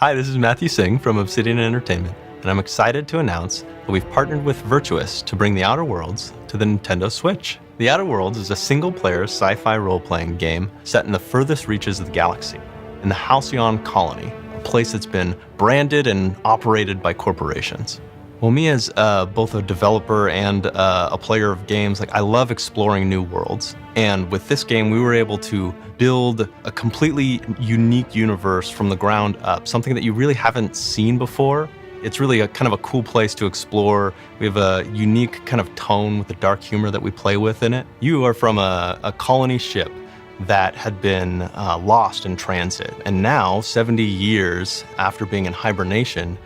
Hi, this is Matthew Singh from Obsidian Entertainment, and I'm excited to announce that we've partnered with Virtuous to bring The Outer Worlds to the Nintendo Switch. The Outer Worlds is a single-player sci-fi role-playing game set in the furthest reaches of the galaxy, in the Halcyon Colony, a place that's been branded and operated by corporations. Well, me as both a developer and a player of games, I love exploring new worlds. And with this game, we were able to build a completely unique universe from the ground up, something that you really haven't seen before. It's really a kind of a cool place to explore. We have a unique kind of tone with the dark humor that we play with in it. You are from a colony ship that had been lost in transit. And now, 70 years after being in hibernation,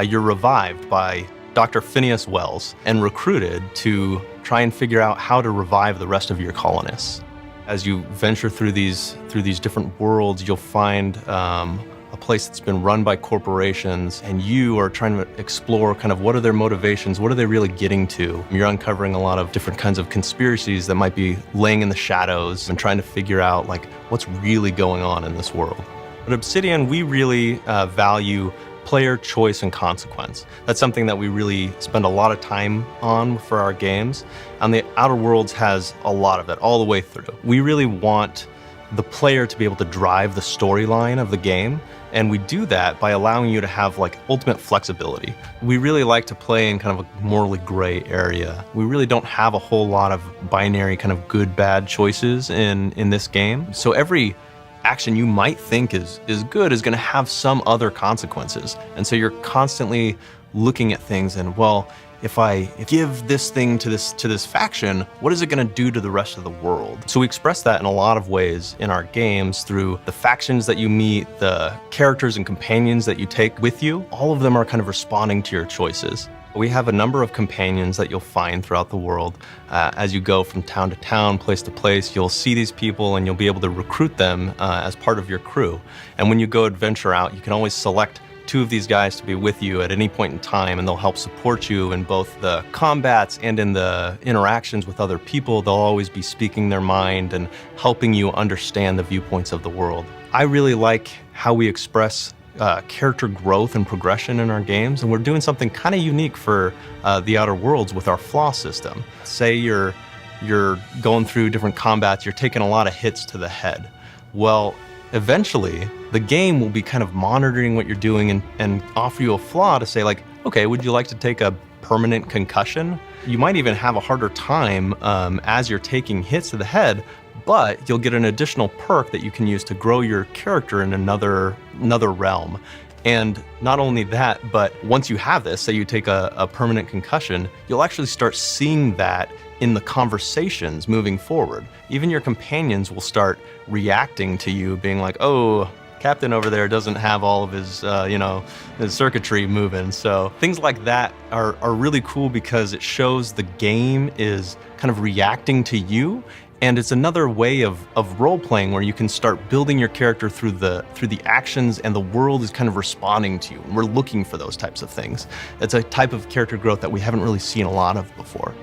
you're revived by Dr. Phineas Wells and recruited to try and figure out how to revive the rest of your colonists. As you venture through these different worlds, you'll find a place that's been run by corporations, and you are trying to explore kind of what are their motivations, what are they really getting to. You're uncovering a lot of different kinds of conspiracies that might be laying in the shadows and trying to figure out what's really going on in this world. At Obsidian, we really value player choice and consequence. That's something that we really spend a lot of time on for our games, and The Outer Worlds has a lot of it all the way through. We really want the player to be able to drive the storyline of the game, and we do that by allowing you to have ultimate flexibility. We really like to play in kind of a morally gray area. We really don't have a whole lot of binary kind of good-bad choices in this game. So every action you might think is good is going to have some other consequences. And so you're constantly looking at things and, well, if I give this thing to this faction, what is it going to do to the rest of the world? So we express that in a lot of ways in our games through the factions that you meet, the characters and companions that you take with you. All of them are kind of responding to your choices. We have a number of companions that you'll find throughout the world. As you go from town to town, place to place, you'll see these people and you'll be able to recruit them as part of your crew. And when you go adventure out, you can always select 2 of these guys to be with you at any point in time, and they'll help support you in both the combats and in the interactions with other people. They'll always be speaking their mind and helping you understand the viewpoints of the world. I really like how we express character growth and progression in our games, and we're doing something kind of unique for The Outer Worlds with our flaw system. Say you're going through different combats, you're taking a lot of hits to the head. Well, eventually, the game will be kind of monitoring what you're doing and offer you a flaw to say okay, would you like to take a permanent concussion? You might even have a harder time as you're taking hits to the head, but you'll get an additional perk that you can use to grow your character in another realm. And not only that, but once you have this, say you take a permanent concussion, you'll actually start seeing that in the conversations moving forward. Even your companions will start reacting to you, being like, oh, Captain over there doesn't have all of his, his circuitry moving. So things like that are really cool because it shows the game is kind of reacting to you. And it's another way of role-playing where you can start building your character through the actions, and the world is kind of responding to you. And we're looking for those types of things. It's a type of character growth that we haven't really seen a lot of before.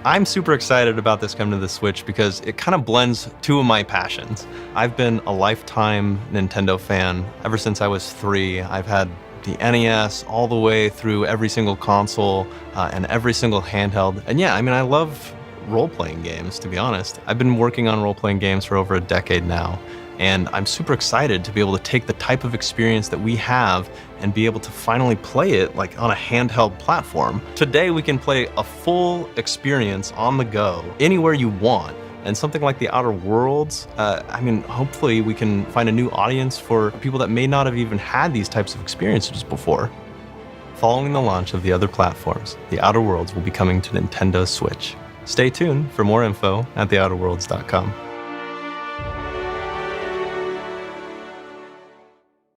I'm super excited about this coming to the Switch because it kind of blends 2 of my passions. I've been a lifetime Nintendo fan ever since I was 3. I've had the NES all the way through every single console and every single handheld. And yeah, I love role-playing games, to be honest. I've been working on role-playing games for over a decade now, and I'm super excited to be able to take the type of experience that we have and be able to finally play it on a handheld platform. Today we can play a full experience on the go, anywhere you want. And something like The Outer Worlds, hopefully we can find a new audience for people that may not have even had these types of experiences before. Following the launch of the other platforms, The Outer Worlds will be coming to Nintendo Switch. Stay tuned for more info at theouterworlds.com.